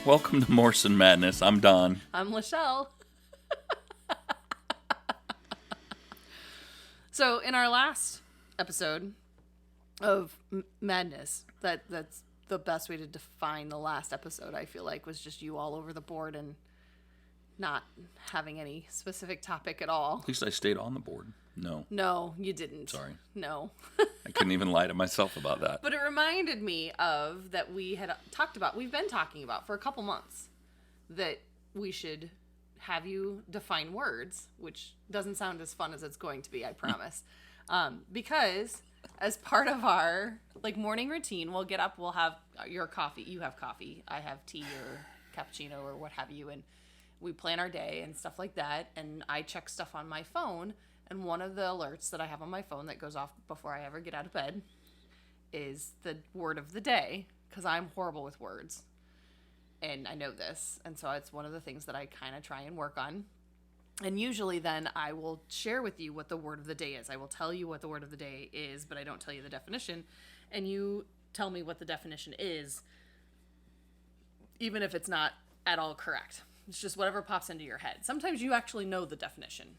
Welcome to Morrison Madness. I'm Don. I'm Lachelle. So, in our last episode of Madness, that's the best way to define the last episode, I feel like, was just you all over the board and not having any specific topic at all. At least I stayed on the board. No. No, you didn't. Sorry. No. I couldn't even lie to myself about that. But it reminded me of that we've been talking about for a couple months, that we should have you define words, which doesn't sound as fun as it's going to be, I promise. Because as part of our morning routine, we'll get up, we'll have your coffee. You have coffee. I have tea or cappuccino or what have you. And we plan our day and stuff like that. And I check stuff on my phone. And one of the alerts that I have on my phone that goes off before I ever get out of bed is the word of the day, because I'm horrible with words. And I know this. And so it's one of the things that I kind of try and work on. And usually then I will share with you what the word of the day is. I will tell you what the word of the day is, but I don't tell you the definition. And you tell me what the definition is, even if it's not at all correct. It's just whatever pops into your head. Sometimes you actually know the definition.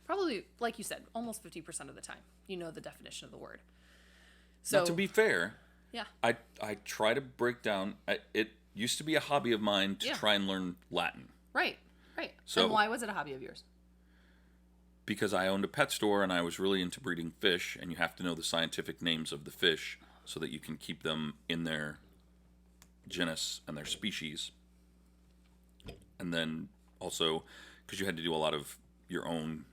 Probably, like you said, almost 50% of the time, you know the definition of the word. So, now, to be fair, yeah, I try to break down. It used to be a hobby of mine to try and learn Latin. Right. So, and why was it a hobby of yours? Because I owned a pet store and I was really into breeding fish, and you have to know the scientific names of the fish so that you can keep them in their genus and their species. And then also, because you had to do a lot of your own.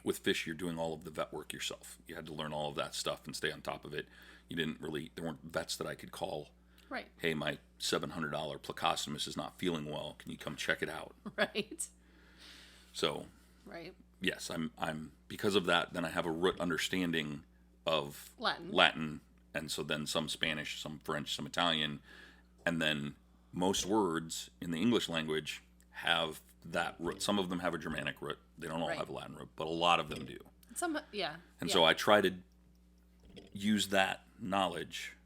With fish, you're doing all of the vet work yourself. You had to learn all of that stuff and stay on top of it. There weren't vets that I could call. Right. Hey, my $700 Plecostomus is not feeling well. Can you come check it out? Right. So. Right. Yes, I'm because of that. Then I have a root understanding of Latin, and so then some Spanish, some French, some Italian, and then most words in the English language have that root. Some of them have a Germanic root. They don't all have a Latin root, but a lot of them do. So I try to use that knowledge.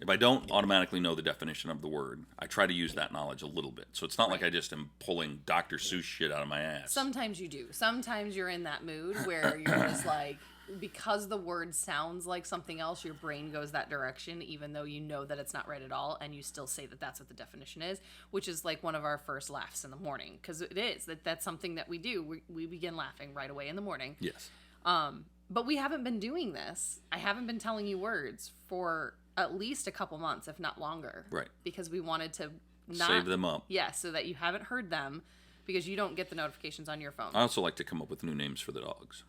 If I don't automatically know the definition of the word, I try to use that knowledge a little bit. So it's not like I just am pulling Dr. Seuss shit out of my ass. Sometimes you do. Sometimes you're in that mood where you're just like, because the word sounds like something else, your brain goes that direction, even though you know that it's not right at all, and you still say that that's what the definition is, which is like one of our first laughs in the morning, because it is. That's something that we do. We begin laughing right away in the morning. Yes. But we haven't been doing this. I haven't been telling you words for at least a couple months, if not longer. Right. Because we wanted to not... Save them up. Yeah, so that you haven't heard them, because you don't get the notifications on your phone. I also like to come up with new names for the dogs.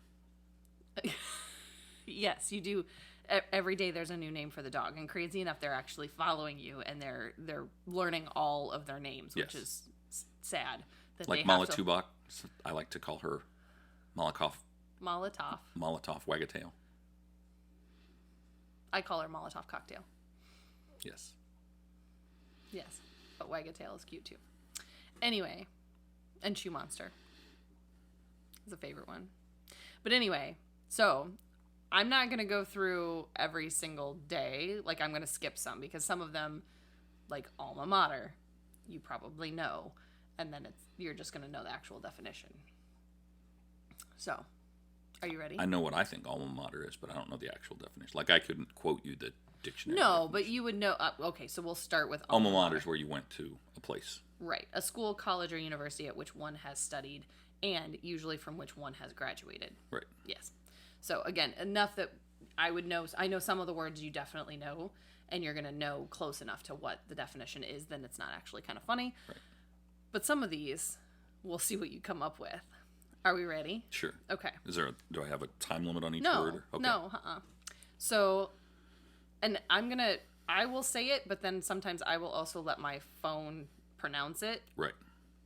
Yes, you do. Every day there's a new name for the dog, and crazy enough, they're actually following you, and they're learning all of their names, which is sad. That like Molotov, I like to call her Molotov Wagatail. I call her Molotov Cocktail. Yes, but Wagatail is cute too. Anyway, and Shoe Monster is a favorite one. But anyway, so I'm not going to go through every single day. I'm going to skip some, because some of them, like alma mater, you probably know. And then you're just going to know the actual definition. So, are you ready? I know what I think alma mater is, but I don't know the actual definition. I couldn't quote you the dictionary. No, definition. but you would know. Okay, so we'll start with alma mater is where you went to a place. Right. A school, college, or university at which one has studied, and usually from which one has graduated. Right. Yes. So, again, enough that I would know. I know some of the words you definitely know, and you're going to know close enough to what the definition is, then it's not actually kind of funny. Right. But some of these, we'll see what you come up with. Are we ready? Sure. Okay. Do I have a time limit on each word? Okay. No. So, and I will say it, but then sometimes I will also let my phone pronounce it. Right.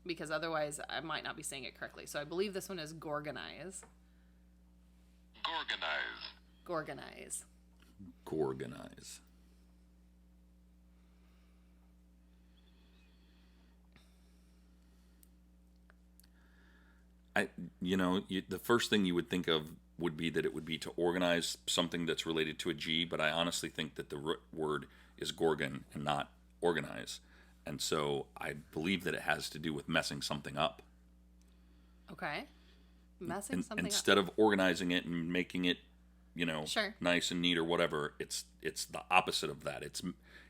Because otherwise I might not be saying it correctly. So I believe this one is gorgonize. Gorgonize. The first thing you would think of would be that it would be to organize something that's related to a G, but I honestly think that the root word is gorgon and not organize. And so I believe that it has to do with messing something up. Okay. Messing something Instead up. of organizing it and making it, Sure. nice and neat or whatever, it's the opposite of that.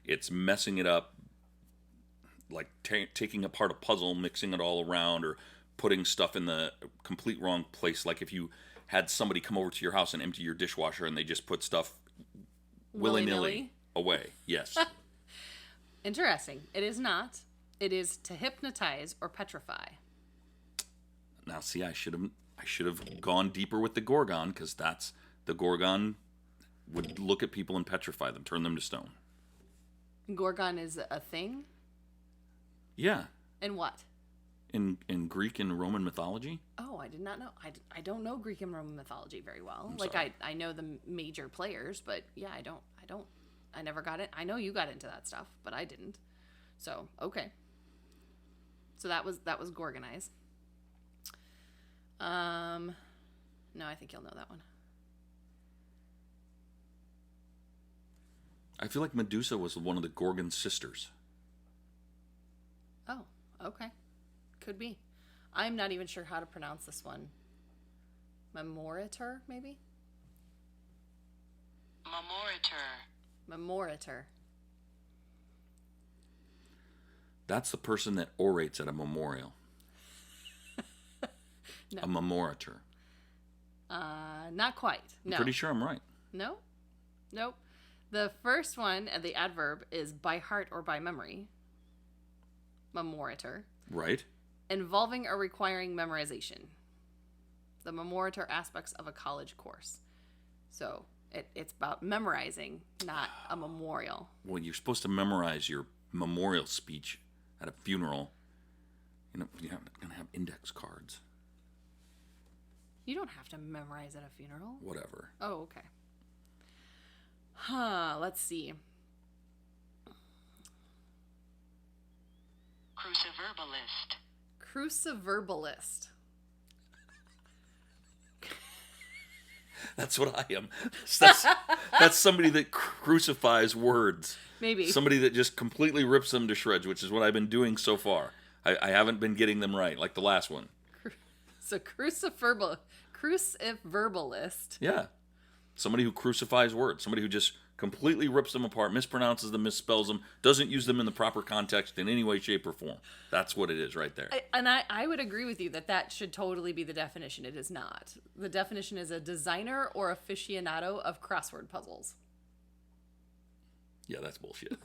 It's messing it up, like taking apart a puzzle, mixing it all around, or putting stuff in the complete wrong place. Like if you had somebody come over to your house and empty your dishwasher and they just put stuff willy-nilly away. Yes. Interesting. It is not. It is to hypnotize or petrify. Now, see, I should have gone deeper with the Gorgon, because the Gorgon would look at people and petrify them, turn them to stone. Gorgon is a thing? Yeah. In what? In Greek and Roman mythology? Oh, I did not know. I don't know Greek and Roman mythology very well. I'm like sorry. I know the major players, but yeah, I never got it. I know you got into that stuff, but I didn't. So, okay. So that was Gorgonize. No, I think you'll know that one. I feel like Medusa was one of the Gorgon sisters. Oh, okay. Could be. I'm not even sure how to pronounce this one. Memoritor, maybe? Memoritor. That's the person that orates at a memorial. No. A memorator. Not quite. No. I'm pretty sure I'm right. No? Nope. The first one, the adverb, is by heart or by memory. Memoritor. Right. Involving or requiring memorization. The memoritor aspects of a college course. So it's about memorizing, not a memorial. Well, you're supposed to memorize your memorial speech at a funeral. You're going to have index cards. You don't have to memorize at a funeral. Whatever. Oh, okay. Let's see. Cruciverbalist. That's what I am. That's somebody that crucifies words. Maybe. Somebody that just completely rips them to shreds, which is what I've been doing so far. I haven't been getting them right, like the last one. So cruciverbalist. Yeah. Somebody who crucifies words. Somebody who just completely rips them apart, mispronounces them, misspells them, doesn't use them in the proper context in any way, shape, or form. That's what it is right there. I would agree with you that should totally be the definition. It is not. The definition is a designer or aficionado of crossword puzzles. Yeah, that's bullshit.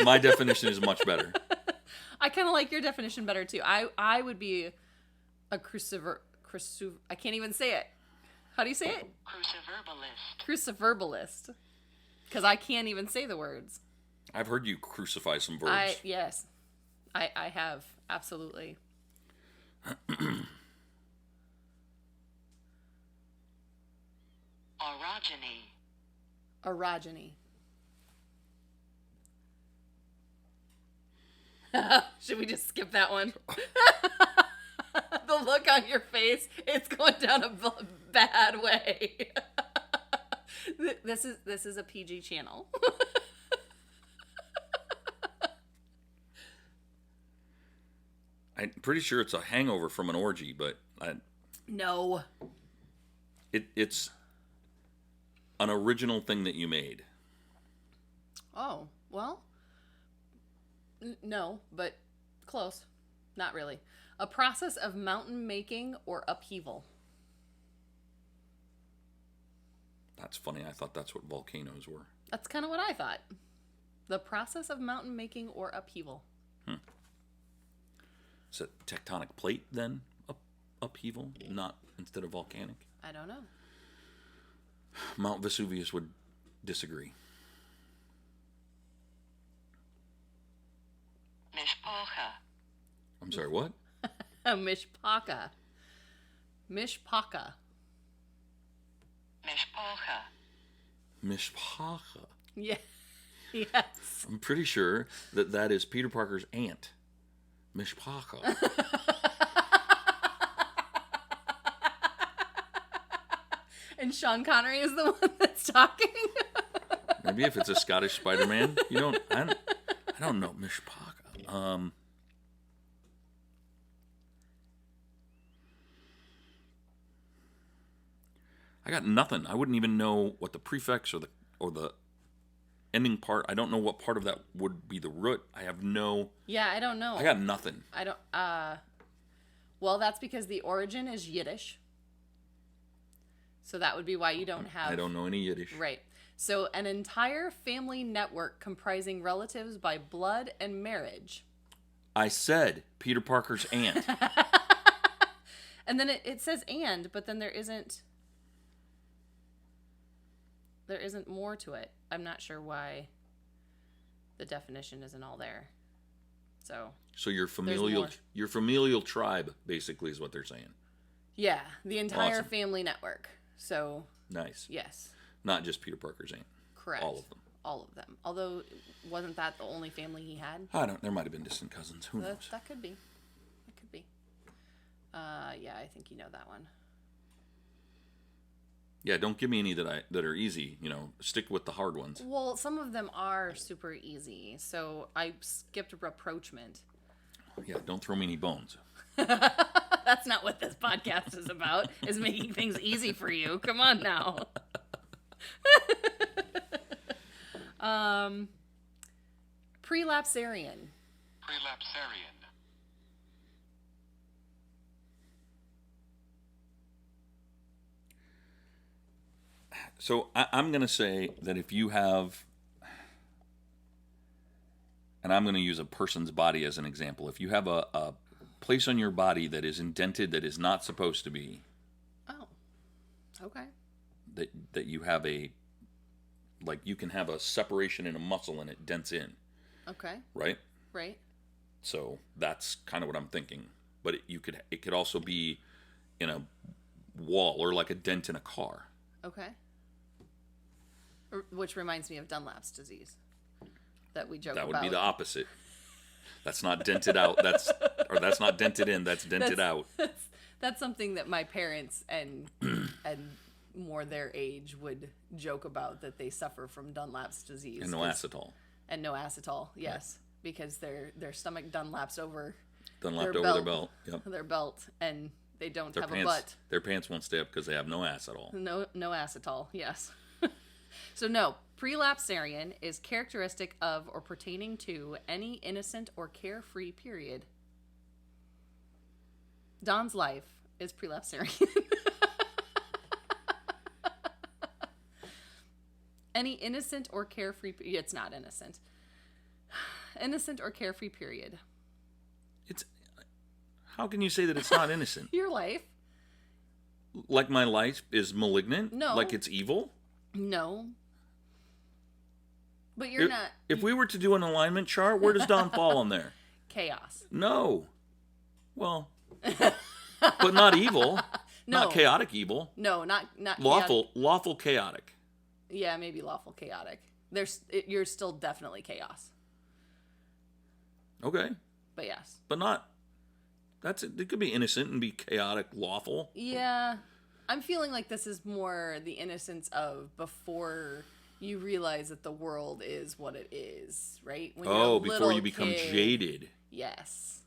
My definition is much better. I kind of like your definition better, too. I would be a I can't even say it. How do you say it? Cruciverbalist. Because I can't even say the words. I've heard you crucify some verbs. Yes. I have. Absolutely. Orogeny. Should we just skip that one? The look on your face, it's going down a bad way. This is a PG channel. I'm pretty sure it's a hangover from an orgy, but No. It's an original thing that you made. Oh, well, no, but close. Not really. A process of mountain making or upheaval. That's funny. I thought that's what volcanoes were. That's kind of what I thought. The process of mountain making or upheaval. Is it tectonic plate then? Upheaval? Not instead of volcanic? I don't know. Mount Vesuvius would disagree. I'm sorry, what? Mishpaka. Mishpacha. Yeah. Yes. I'm pretty sure that is Peter Parker's aunt. Mishpacha. And Sean Connery is the one that's talking. Maybe if it's a Scottish Spider-Man, I don't know, Mishpaka. I got nothing. I wouldn't even know what the prefix or the ending part. I don't know what part of that would be the root. I have no. Yeah, I don't know. I got nothing. I don't. Well, that's because the origin is Yiddish. So that would be why you don't have. I don't know any Yiddish. Right. So an entire family network comprising relatives by blood and marriage. I said Peter Parker's aunt. And then it says and, but then there isn't more to it. I'm not sure why the definition isn't all there. So your familial tribe basically is what they're saying. Yeah, the entire family network. So nice. Yes. Not just Peter Parker's aunt. Correct. All of them. All of them. Although, wasn't that the only family he had? There might have been distant cousins. Who knows? That could be. It could be. Yeah, I think you know that one. Yeah, don't give me any that are easy. Stick with the hard ones. Well, some of them are super easy. So I skipped rapprochement. Yeah, don't throw me any bones. That's not what this podcast is about, is making things easy for you. Come on now. Prelapsarian. So I'm going to say that if you have, and I'm going to use a person's body as an example, if you have a place on your body that is indented that is not supposed to be. Oh, okay. That you have you can have a separation in a muscle and it dents in. Okay. Right? Right. So that's kind of what I'm thinking. But it could also be in a wall or like a dent in a car. Okay. Which reminds me of Dunlap's disease that we joke about. That would be the opposite. That's not dented out. That's not dented in. That's dented out. That's something that my parents and more their age would joke about, that they suffer from Dunlap's disease. And no acetol. And no acetol, yes. Right. Because their stomach Dunlaps over their belt. Yep. Their belt, and they don't have a butt. Their pants won't stay up because they have no acetol. No acetol, yes. So no, prelapsarian is characteristic of or pertaining to any innocent or carefree period. Don's life is prelapsarian. Any innocent or carefree... It's not innocent. Innocent or carefree period. How can you say that it's not innocent? Your life. Like my life is malignant? No. Like it's evil? No. But you're not... If we were to do an alignment chart, where does Don fall on there? Chaos. No. Well, but not evil. No. Not chaotic evil. No, not lawful. Chaotic. Lawful chaotic. Yeah, maybe lawful chaotic. You're still definitely chaos. Okay. But yes. But not... It could be innocent and be chaotic lawful. Yeah. I'm feeling like this is more the innocence of before you realize that the world is what it is, right? When you're before you become jaded. Yes.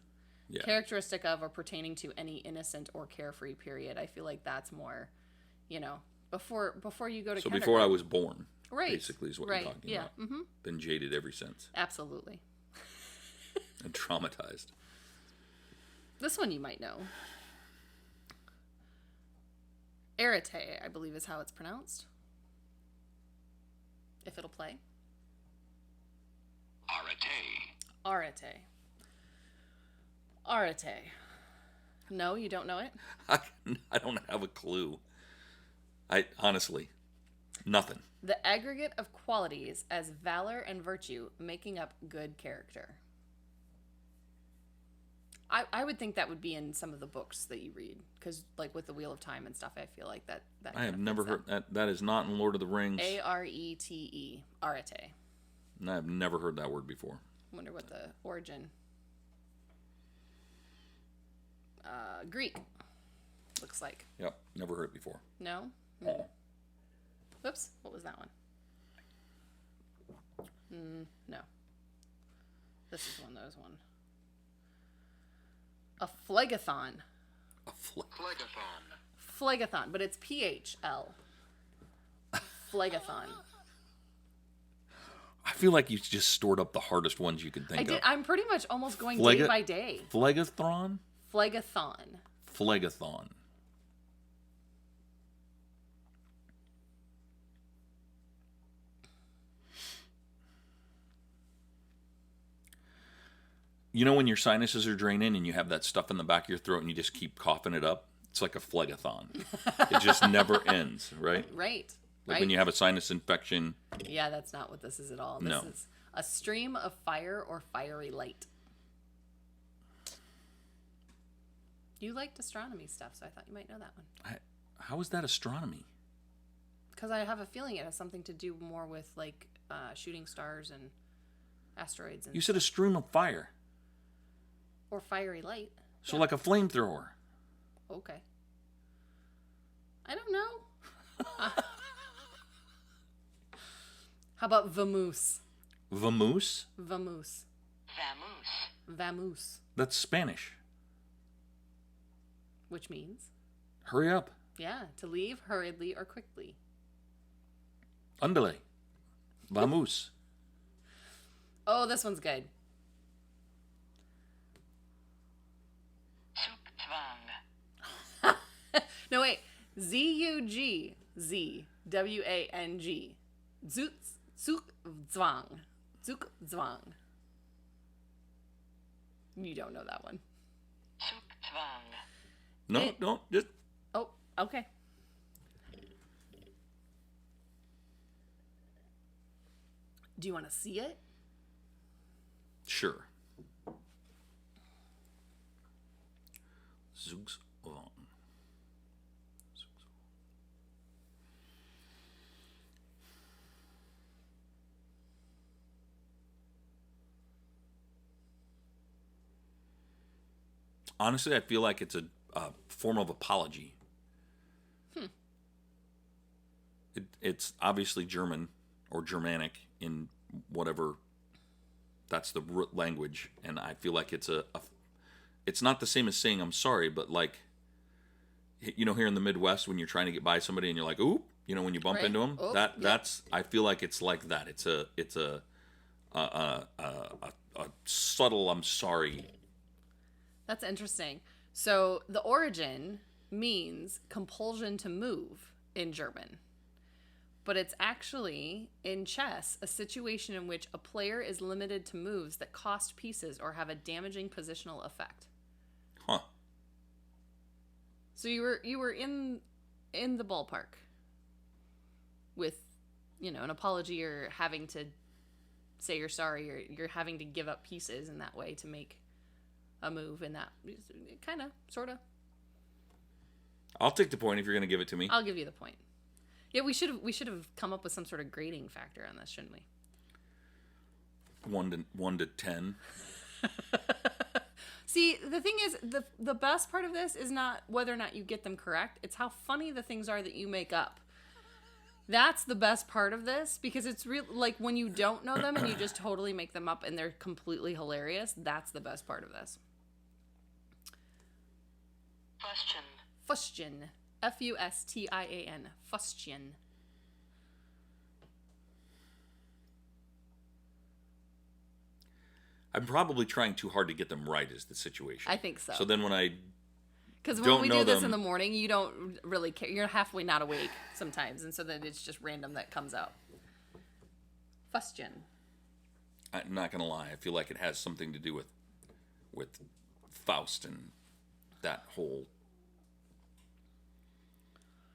Yeah. Characteristic of or pertaining to any innocent or carefree period. I feel like that's more, before you go to kindergarten. So before I was born, right? Basically is what you're talking about. Mm-hmm. Been jaded ever since. Absolutely. And traumatized. This one you might know. Arete, I believe is how it's pronounced. If it'll play. Arete. No, you don't know it? I don't have a clue. Honestly, nothing. The aggregate of qualities as valor and virtue making up good character. I would think that would be in some of the books that you read, because like with the Wheel of Time and stuff, I feel like that I have never heard that. That is not in Lord of the Rings. Arete. Arete. And I have never heard that word before. Wonder what the origin. Greek. Looks like. Yep, never heard it before. No? Mm. Whoops, what was that one? No. This is one of those one. A phlegathon. Phlegathon, but it's PHL. Phlegathon. I feel like you just stored up the hardest ones you could think of. I'm pretty much almost going day by day. Phlegathon? Phlegathon. You know when your sinuses are draining and you have that stuff in the back of your throat and you just keep coughing it up? It's like a phlegathon. It just never ends, right? Right. Like when you have a sinus infection. Yeah, that's not what this is at all. This is a stream of fire or fiery light. You liked astronomy stuff, so I thought you might know that one. How is that astronomy? Because I have a feeling it has something to do more with like shooting stars and asteroids. And you said a stream of fire. Or fiery light. So like a flamethrower. Okay. I don't know. How about vamoose? Vamoose? Vamoose. Vamoose. That's Spanish. Which means? Hurry up. Yeah, to leave hurriedly or quickly. Andale. Vamoose. Oh, this one's good. No, wait. Zugzwang. Zugzwang. You don't know that one. No, don't. Just. Oh, okay. Do you want to see it? Sure. Zugzwang. Honestly, I feel like it's a form of apology. It's obviously German or Germanic in whatever. That's the root language, and I feel like it's it's not the same as saying I'm sorry, but like, you know, here in the Midwest when you're trying to get by somebody and you're like, oop, you know, when you bump into them, that's I feel like it's like that. It's a subtle I'm sorry. That's interesting. So the origin means compulsion to move in German. But it's actually, in chess, a situation in which a player is limited to moves that cost pieces or have a damaging positional effect. Huh. So you were in the ballpark with, you know, an apology or having to say you're sorry or you're having to give up pieces in that way to make a move in that kind of, sort of. I'll take the point if you're going to give it to me. I'll give you the point. Yeah, we should have come up with some sort of grading factor on this, shouldn't we? 1 to 10. See, the thing is, the best part of this is not whether or not you get them correct. It's how funny the things are that you make up. That's the best part of this, because it's real. Like when you don't know them and you just totally make them up and they're completely hilarious. That's the best part of this. Fustian. Fustian. Fustian. I'm probably trying too hard to get them right is the situation. I think so. So then when I Because when we do this in the morning, you don't really care. You're halfway not awake sometimes, and so then it's just random that comes out. Fustian. I'm not going to lie. I feel like it has something to do with Faust and that whole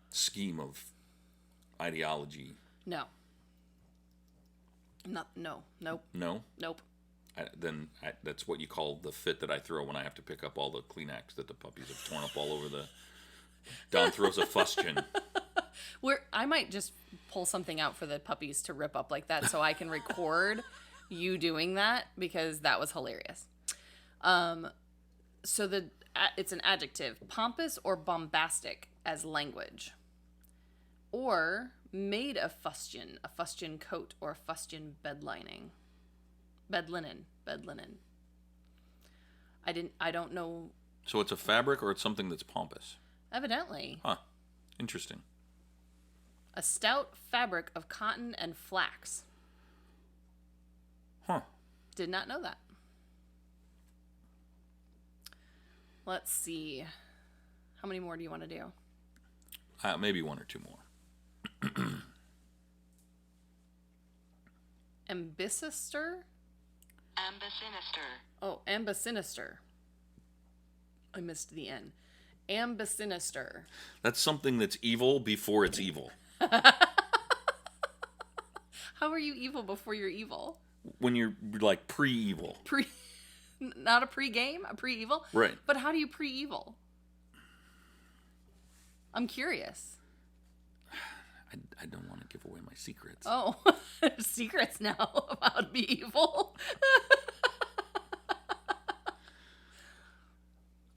scheme of ideology. No. Nope. No? Nope. That's what you call the fit that I throw when I have to pick up all the Kleenex that the puppies have torn up all over the... Don throws a fustian. I might just pull something out for the puppies to rip up like that so I can record you doing that, because that was hilarious. So it's an adjective. Pompous or bombastic as language. Or made of a fustian coat, or a fustian bed lining. Bed linen. I don't know. So it's a fabric or it's something that's pompous? Evidently. Huh. Interesting. A stout fabric of cotton and flax. Huh. Did not know that. Let's see. How many more do you want to do? Maybe one or two more. Ambisinister? Ambisinister. Oh, ambisinister. I missed the N. Ambisinister. That's something that's evil before it's evil. How are you evil before you're evil? When you're like pre-evil. Not a pre-game, a pre-evil? Right. But how do you pre-evil? I'm curious. I don't want to give away my secrets. Oh, secrets now of how to be evil.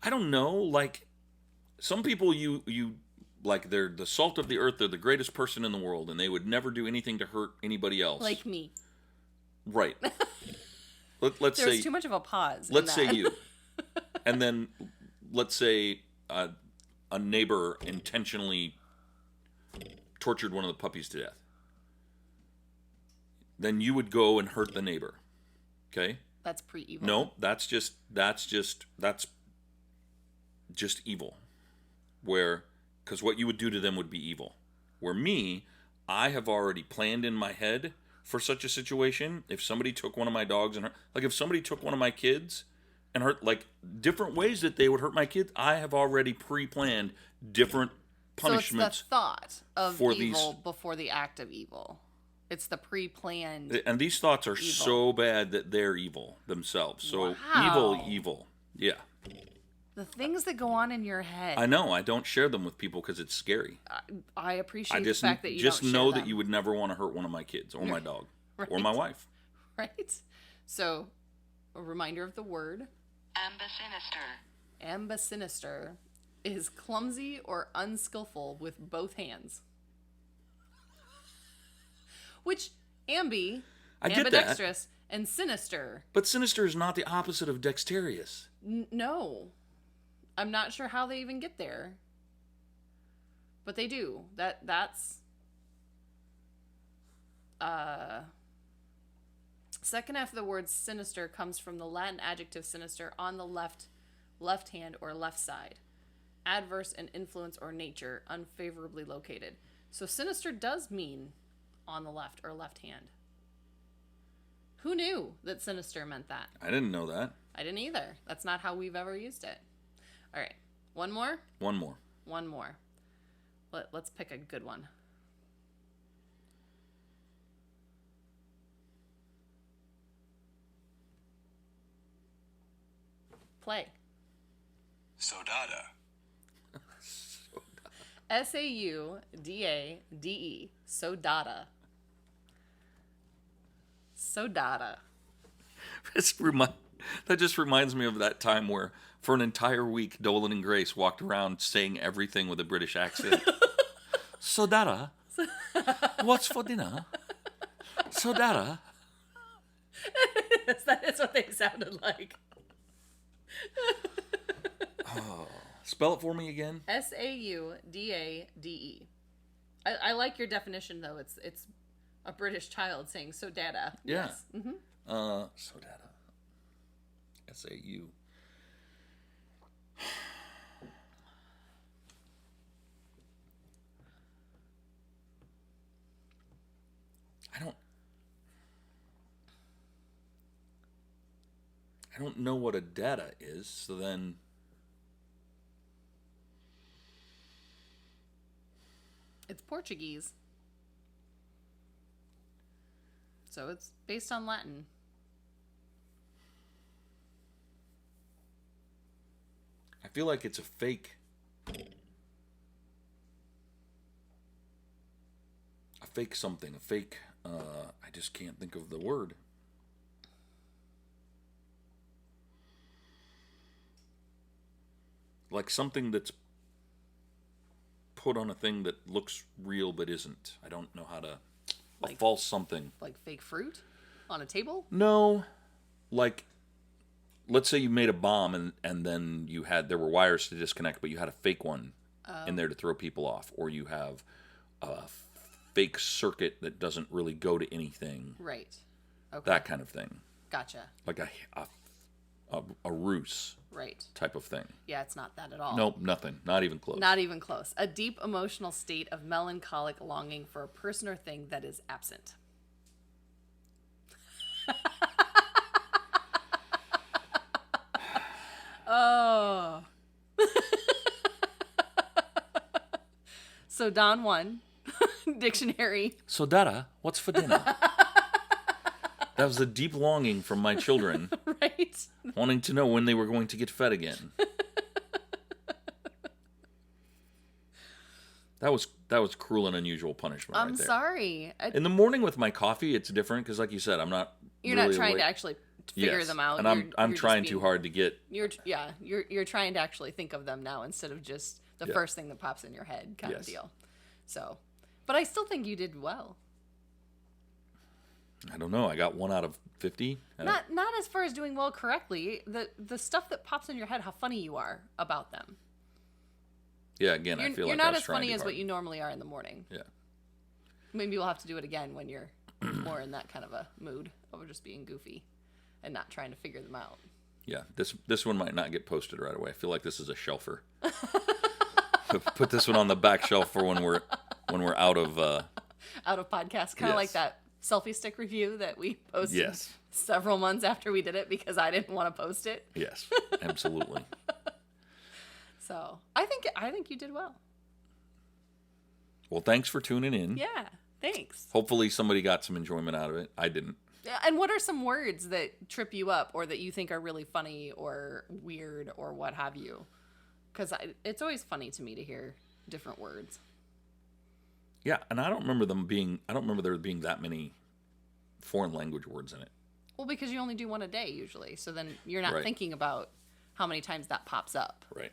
I don't know. Like, some people you like, they're the salt of the earth. They're the greatest person in the world, and they would never do anything to hurt anybody else. Like me. Right. Let's say there's too much of a pause. Let's say you, and then let's say a neighbor intentionally tortured one of the puppies to death. Then you would go and hurt the neighbor. Okay? That's pre-evil. No, that's just evil. Because what you would do to them would be evil. Where me, I have already planned in my head for such a situation. If somebody took one of my dogs and hurt, like if somebody took one of my kids and hurt, like different ways that they would hurt my kids, I have already pre-planned different punishments. So it's the thought of evil before the act of evil. It's the pre-planned. And these thoughts are evil. So bad that they're evil themselves. So wow. evil. Yeah. The things that go on in your head. I know. I don't share them with people because it's scary. I appreciate the fact that you just don't know share that you would never want to hurt one of my kids or my dog right. or my wife. Right. So, a reminder of the word. Ambisinister. Ambisinister is clumsy or unskillful with both hands. Which ambi, ambidextrous, and sinister. But sinister is not the opposite of dexterous. No. I'm not sure how they even get there. But they do. That's second half of the word sinister comes from the Latin adjective sinister, on the left hand or left side. Adverse in influence or nature, unfavorably located. So sinister does mean on the left or left hand. Who knew that sinister meant that? I didn't know that. I didn't either. That's not how we've ever used it. All right. One more? One more. One more. Let's pick a good one. Play. Saudade. Saudade. Saudade. Saudade. That just reminds me of that time where, for an entire week, Dolan and Grace walked around saying everything with a British accent. Saudade. What's for dinner? Saudade. That is what they sounded like. Oh, spell it for me again. Saudade. I like your definition though. It's a British child saying "so dada." Yeah. Yes. Mm-hmm. So dada. S-A-U. I don't know what a data is, so then it's Portuguese. So it's based on Latin. I feel like it's a fake something, I just can't think of the word. Like something that's put on a thing that looks real but isn't. I don't know how to... Like, a false something. Like fake fruit on a table? No. Like, let's say you made a bomb and then there were wires to disconnect, but you had a fake one in there to throw people off. Or you have a fake circuit that doesn't really go to anything. Right. Okay. That kind of thing. Gotcha. Like a ruse. Right. Type of thing. Yeah, it's not that at all. Nope, nothing. Not even close. Not even close. A deep emotional state of melancholic longing for a person or thing that is absent. Oh. So Don 1, dictionary. So Dada, what's for dinner? That was a deep longing from my children. Right. Wanting to know when they were going to get fed again. That was cruel and unusual punishment. I'm right there. Sorry. In the morning with my coffee, it's different because, like you said, I'm not. You're really not trying awake. to actually figure them out. And I'm trying too hard to get. You're trying to actually think of them now instead of just the first thing that pops in your head kind of deal. So, but I still think you did well. I don't know. I got 1 out of 50. Not as far as doing well correctly. The stuff that pops in your head, how funny you are about them. Yeah, again, I feel like you're not as funny as hard. what you normally are in the morning. Yeah. Maybe we'll have to do it again when you're more in that kind of a mood of just being goofy and not trying to figure them out. Yeah, this one might not get posted right away. I feel like this is a shelfer. Put this one on the back shelf for when we're out of podcast, kind of like that selfie stick review that we posted several months after we did it because I didn't want to post it. Yes, absolutely. So I think you did well. Well, thanks for tuning in. Yeah, thanks. Hopefully somebody got some enjoyment out of it. I didn't. And what are some words that trip you up or that you think are really funny or weird or what have you? Because it's always funny to me to hear different words. Yeah, and I don't remember there being that many foreign language words in it. Well, because you only do one a day usually. So then you're not thinking about how many times that pops up. Right.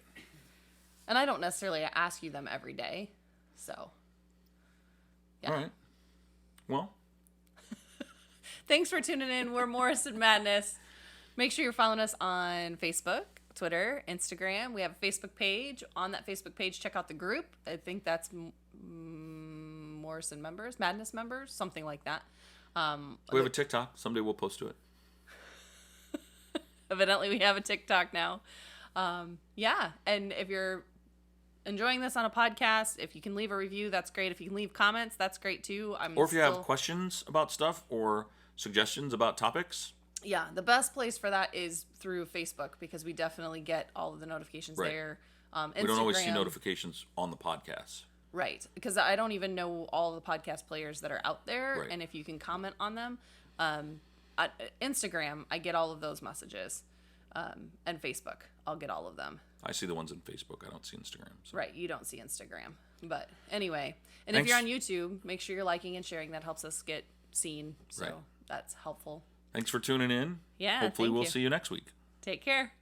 And I don't necessarily ask you them every day. So, yeah. All right. Well. Thanks for tuning in. We're Morrison Madness. Make sure you're following us on Facebook, Twitter, Instagram. We have a Facebook page. On that Facebook page, check out the group. I think that's Morrison members, Madness members, something like that. We have a TikTok. Someday we'll post to it. Evidently, we have a TikTok now. Yeah, and if you're enjoying this on a podcast, if you can leave a review, that's great. If you can leave comments, that's great too. Or if you have questions about stuff or suggestions about topics. Yeah, the best place for that is through Facebook because we definitely get all of the notifications there. Instagram, we don't always see notifications on the podcast. Right, because I don't even know all the podcast players that are out there, and if you can comment on them. Instagram, I get all of those messages. And Facebook, I'll get all of them. I see the ones on Facebook. I don't see Instagram. So. Right, you don't see Instagram. But anyway, and if you're on YouTube, make sure you're liking and sharing. That helps us get seen. So that's helpful. Thanks for tuning in. Yeah, hopefully we'll see you next week. Take care.